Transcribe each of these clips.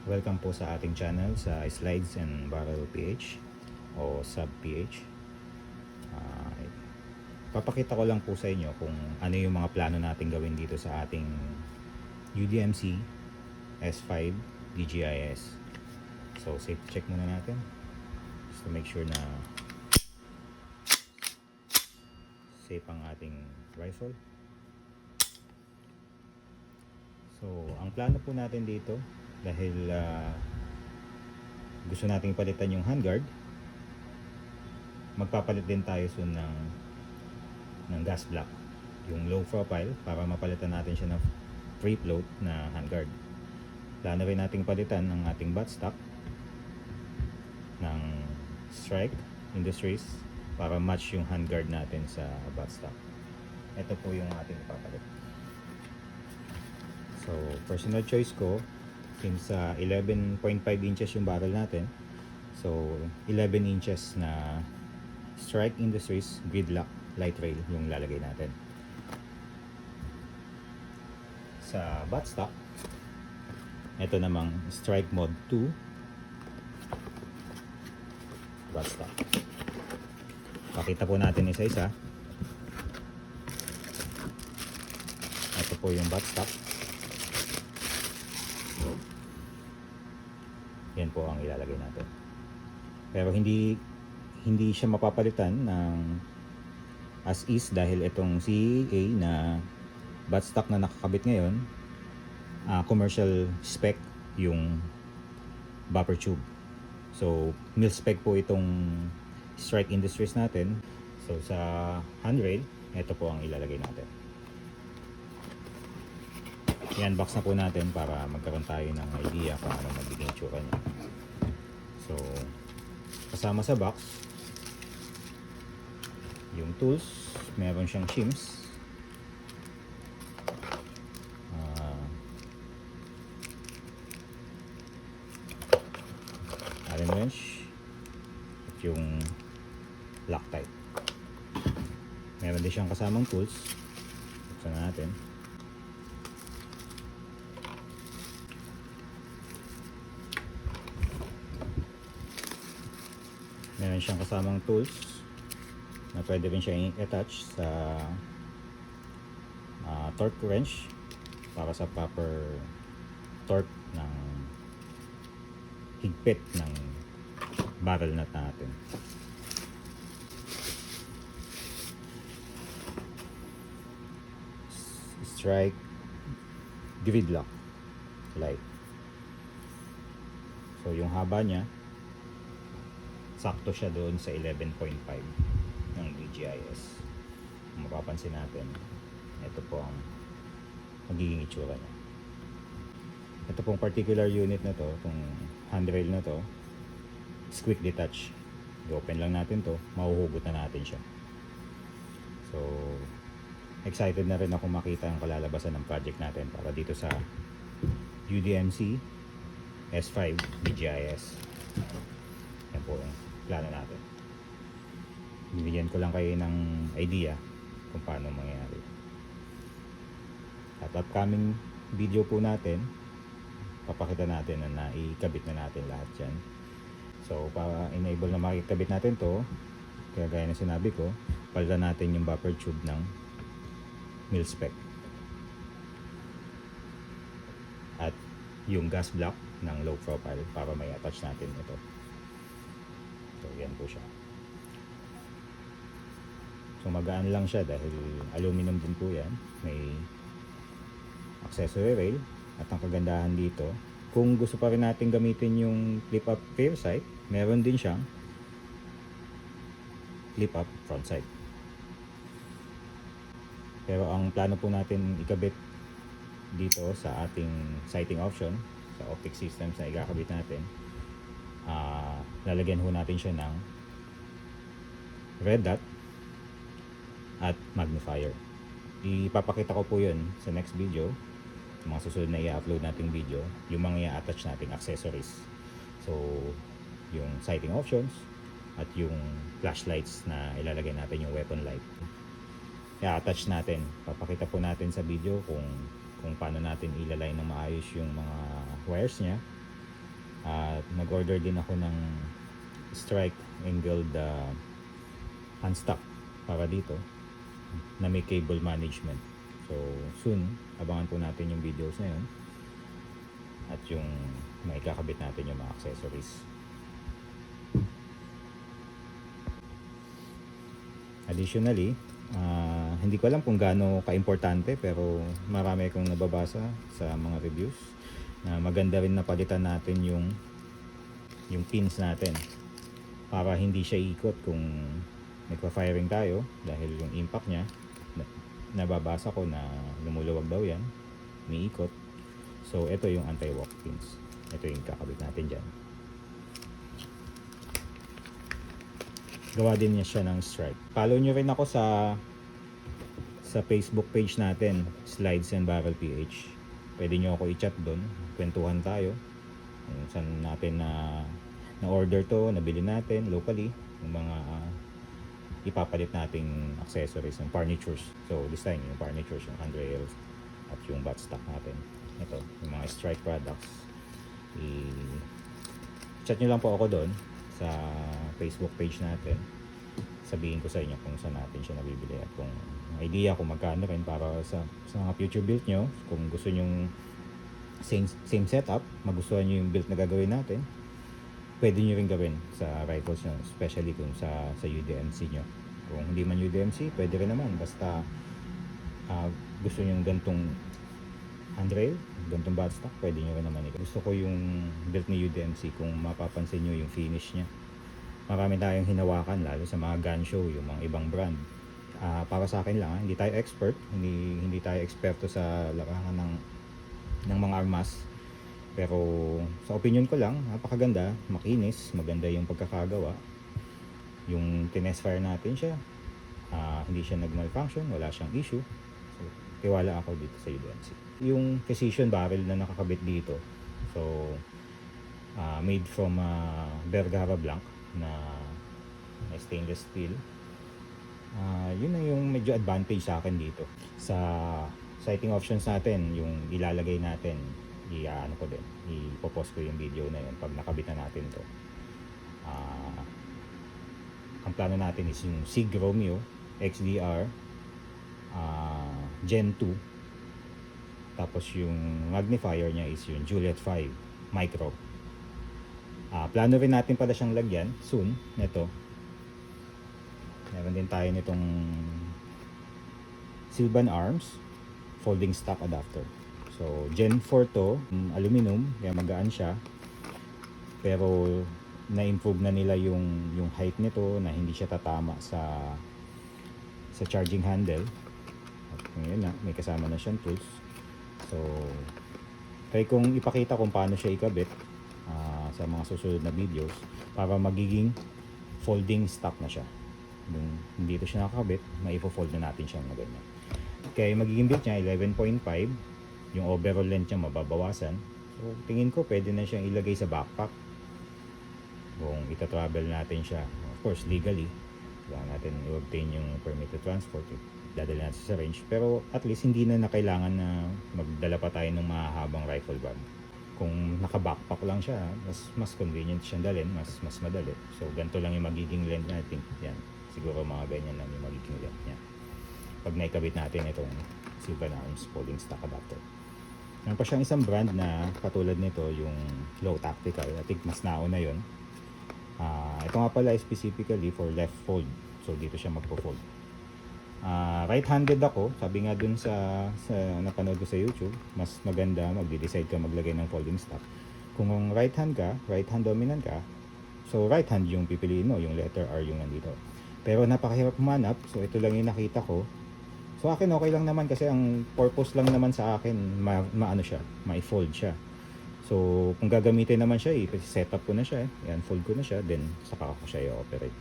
Welcome po sa ating channel sa Slides and Barrel PH o Sub PH. Papakita ko lang po sa inyo kung ano yung mga plano natin gawin dito sa ating UDMC S5 DGIS. So safety check muna natin just to make sure na safe ang ating rifle. So ang plano po natin dito, dahil gusto nating palitan yung handguard, magpapalit din tayo soon ng gas block, yung low profile, para mapalitan natin siya ng free float na handguard. Plano rin nating palitan ng ating buttstock ng Strike Industries para match yung handguard natin sa buttstock. Ito po yung ating ipapalit. So personal choice ko, since 11.5 inches yung barrel natin, so 11 inches na Strike Industries Gridlock light rail yung lalagay natin. Sa buttstock, ito namang Strike Mod 2 buttstock. Pakita po natin isa-isa. Ito po yung buttstock. Yan po ang ilalagay natin. Pero hindi siya mapapalitan ng as is, dahil itong CEA na buttstock na nakakabit ngayon, commercial spec yung buffer tube. So mil spec po itong Strike Industries natin. So sa handrail, ito po ang ilalagay natin. I-unbox na po natin para magkaroon tayo ng idea kung ano magiging itsura niya. So kasama sa box yung tools, meron siyang shims, Allen wrench, at yung Loctite. Meron din siyang kasamang tools. Buksan na natin. Meron siyang kasamang tools na pwede rin siya i-attach sa torque wrench para sa proper torque ng higpit ng barrel nut natin. Strike Gridlock light. So yung haba niya, sakto siya doon sa 11.5 ng DGIS. Kung mapapansin natin, ito po ang magiging itsura niya. Ito pong particular unit na to, itong handrail na to, is quick detach. I-open lang natin to, mahuhugot na natin siya. So excited na rin ako makita ang kalalabasan ng project natin para dito sa UDMC S5 DGIS. Yan po ang plano natin. Binigyan ko lang kayo ng idea kung paano mangyayari. At upcoming video po natin, papakita natin na naikabit na natin lahat yan. So para enable na makikabit natin to, kaya gaya na sinabi ko, palitan natin yung buffer tube ng mil spec at yung gas block ng low profile para may attach natin ito. So yan po siya. So magaan lang siya dahil aluminum din po yan. May accessory rail. At ang kagandahan dito, kung gusto pa rin natin gamitin yung flip up rear sight, meron din siyang flip up front sight. Pero ang plano po natin ikabit dito sa ating sighting option, sa optic systems na ikakabit natin, lalagyan ho natin siya ng red dot at magnifier. Ipapakita ko po yun sa next video, mga susunod na i-upload nating video, yung mga i-attach nating accessories. So yung sighting options at yung flashlights na ilalagay natin, yung weapon light, i-attach natin. Papakita po natin sa video kung paano natin ilalay ng maayos yung mga wires niya At nag-order din ako ng strike angled handstock para dito na may cable management. So soon, abangan po natin yung videos na yun at yung maikakabit natin yung mga accessories. Additionally, hindi ko alam kung gaano ka-importante, pero marami akong nababasa sa mga reviews na maganda rin na palitan natin yung pins natin para hindi siya ikot kung nagpa-firing tayo, dahil yung impact niya nababasa ko na lumuluwag daw yan, umiikot. So ito yung anti-walk pins, ito yung kakabit natin dyan. Gawa din niya siya ng stripe. Follow nyo rin ako sa Facebook page natin, Slides and Barrel PH. Pwede nyo ako i-chat doon, kwentuhan tayo kung saan natin na order to, nabili natin locally, yung mga ipapalit nating accessories, yung furnitures. So this time yung furnitures, yung handrails at yung buttstock natin. Ito, yung mga strike products. I-chat nyo lang po ako doon sa Facebook page natin. Sabihin ko sa inyo kung saan natin siya nabibili at kung idea kung magkano rin para sa mga future build nyo. Kung gusto nyo same setup, magustuhan nyo yung build na gagawin natin, pwede nyo rin gawin sa rifles nyo, especially kung sa UDMC nyo. Kung hindi man UDMC, pwede rin naman, basta gusto nyo gantong handrail, gantong buttstock, pwede nyo rin naman. Gusto ko yung build ni UDMC, kung mapapansin nyo yung finish nya. Marami tayong hinawakan, lalo sa mga gun show, yung mga ibang brand. Para sa akin lang, hindi tayo expert, hindi tayo eksperto sa larangan ng mga armas. Pero sa opinion ko lang, napakaganda, makinis, maganda yung pagkakagawa. Yung tinest fire natin siya, hindi siya nag-malfunction, wala siyang issue. So, tiwala ako dito sa UDMC. Yung precision barrel na nakakabit dito, so made from Bergara Blanc na stainless steel. Yun na yung medyo advantage sa akin dito. Sa sighting options natin, yung ilalagay natin, ipopost ko yung video na yun pag nakabit na natin to. Ang plano natin is yung Sig Romeo XDR Gen 2, tapos yung magnifier niya is yung Juliet 5 Micro. Plano rin natin pala siyang lagyan soon nito. Meron din tayo nitong Silvan Arms folding stock adapter. So Gen 4 to, aluminum, kaya magaan siya. Pero na-improve na nila yung height nito, na hindi siya tatama sa charging handle. At ngayon na, may kasama na siyang tools. So try kong ipakita kung paano siya ikabit sa mga susunod na videos para magiging folding stock na siya. Kung hindi ito siya nakakabit, maipo-fold na natin siya na ganyan. Kaya magiging build niya 11.5, yung overall length niya mababawasan. So tingin ko pwede na siyang ilagay sa backpack kung ita-travel natin siya, of course legally. Kailangan natin i-obtain yung permit to transport, dadali natin sa range, pero at least hindi na kailangan na magdala pa tayo ng mahahabang rifle bag. Kung naka-backpack lang siya, mas convenient siyang dalhin, mas madali. So ganito lang yung magiging length natin. Yan, siguro mga ganyan lang yung magiging length niya pag naikabit natin itong Silvan Arms folding stock adapter. Meron pa siyang isang brand na katulad nito, yung Low Tactical. I think mas nauna yun. Ito nga pala specifically for left fold, so dito siya magpo-fold. Right-handed ako, sabi nga dun sa napanood ko sa YouTube, mas maganda magde-decide ka maglagay ng folding stock kung right hand dominant ka. So right hand yung pipiliin mo, yung letter R yung nandito. Pero napakahirap humanap, so ito lang yung nakita ko. So akin okay lang naman, kasi ang purpose lang naman sa akin maano siya, ma-fold siya. So kung gagamitin naman siya, set up ko na siya, i-unfold ko na siya, then saka ako siya i-operate.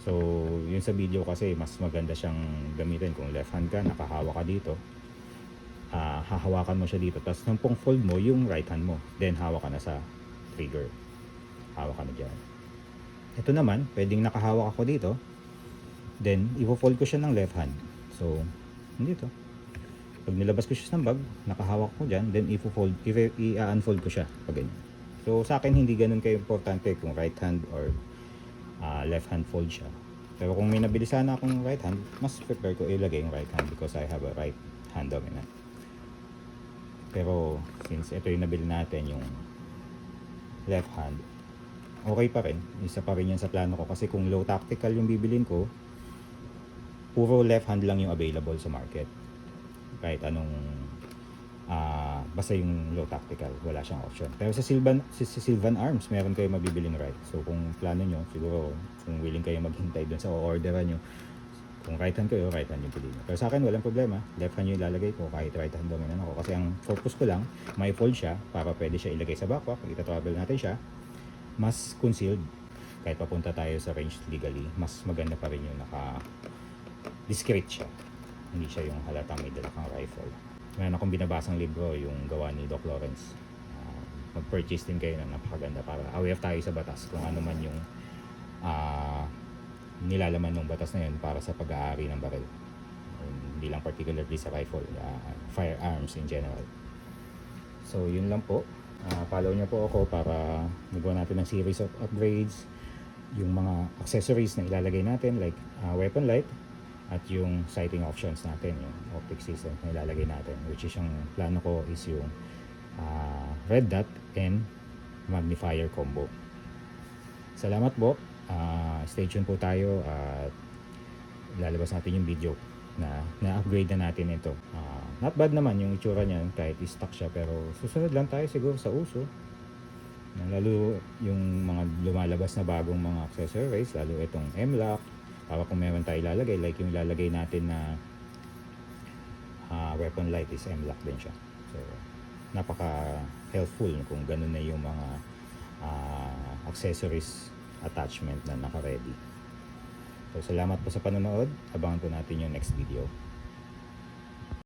So yun sa video kasi mas maganda siyang gamitin kung left hand ka, nakahawa ka dito. Hahawakan mo siya dito, tapos nang pong fold mo yung right hand mo, then hawak ka na sa trigger, hawak ka na dyan. Ito naman, pwedeng nakahawak ako dito, then i-fold ko siya ng left hand. So dito, pag nilabas ko siya ng bag, nakahawak ko dyan, then i-unfold ko siya pag ganyan. So sa akin hindi ganun kayo importante kung right hand or left hand fold siya. Pero kung may nabili sana akong right hand, mas prefer ko ilagay yung right hand because I have a right hand dominant. Pero since ito yung nabili natin, yung left hand, okay pa rin. Isa pa rin yan sa plano ko. Kasi kung low tactical yung bibilin ko, puro left hand lang yung available sa market. Kahit anong, basta yung low tactical, wala siyang option. Pero sa Sylvan Arms, meron kayo mabibiling right. So kung plano nyo, siguro, kung willing kayo maghintay dun sa orderan nyo, kung right hand kayo, right hand yung piliin nyo. Pero sa akin, walang problema. Left hand yung ilalagay ko kahit right hand dominant ako. Kasi ang purpose ko lang, may fold siya para pwede siya ilagay sa backpack. Pag ita-travel natin siya, mas concealed. Kahit papunta tayo sa range legally, mas maganda pa rin yung discreet siya. Hindi siya yung halatang may dala kang rifle. Mayroon akong binabasang libro, yung gawa ni Doc Lawrence. Mag-purchase din kayo na napakaganda para aware tayo sa batas kung ano man yung nilalaman ng batas na yun para sa pag-aari ng baril. Hindi lang particularly sa rifle, firearms in general. So yun lang po. Follow nyo po ako para magawa natin ng series of upgrades, yung mga accessories na ilalagay natin like weapon light at yung sighting options natin, yung optic system na ilalagay natin, which is yung plano ko is yung red dot and magnifier combo. Salamat po. Stay tuned po tayo at lalabas natin yung video na upgrade na natin ito. Not bad naman yung itsura niya kahit i-stock siya, pero susunod lang tayo siguro sa uso. Lalo yung mga lumalabas na bagong mga accessories, lalo itong M-lock, para kung meron tayo ilalagay, like yung ilalagay natin na weapon light is M-lock din siya. So napaka helpful kung ganun na yung mga accessories attachment na naka-ready. So salamat po sa panonood. Abangan po natin yung next video.